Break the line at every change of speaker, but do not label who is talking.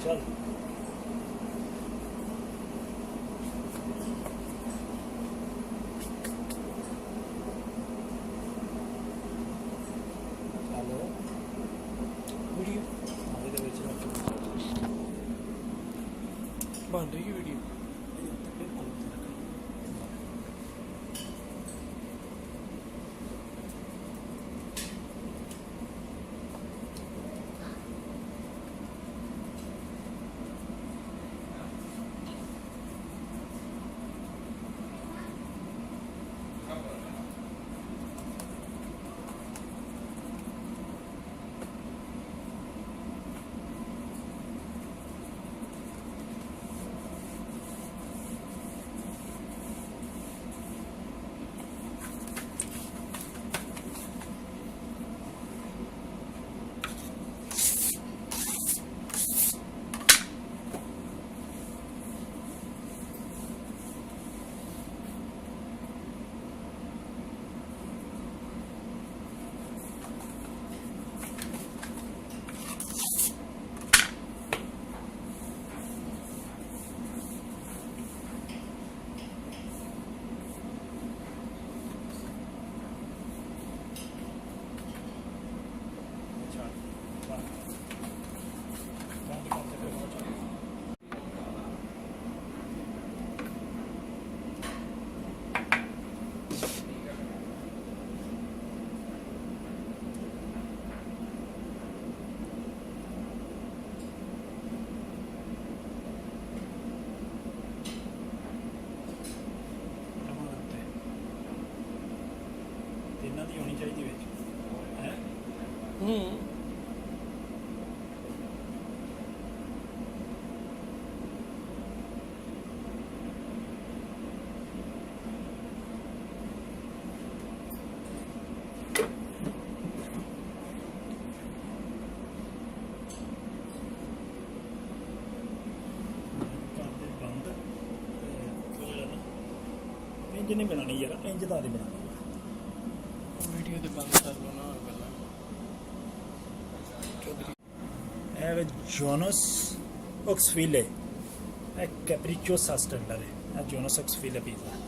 चल वीडियो बन रही है वीडियो ਇਹਨਾਂ ਦੀ ਹੋਣੀ ਚਾਹੀਦੀ ਵਿੱਚ ਹੈ ਬੰਦ ਇੰਜ ਨਹੀਂ ਬਣਾਣੀ ਯਾਰ ਇੰਜ ਦਾ ਨਹੀਂ ਬਣਾਣੀ वीडियो तो बंद कर लो ना चौधरी जोनस ऑक्सफिले कैप्रिचोसा स्टैंडर्ड है जोनस ऑक्सफिले पिज़्ज़ा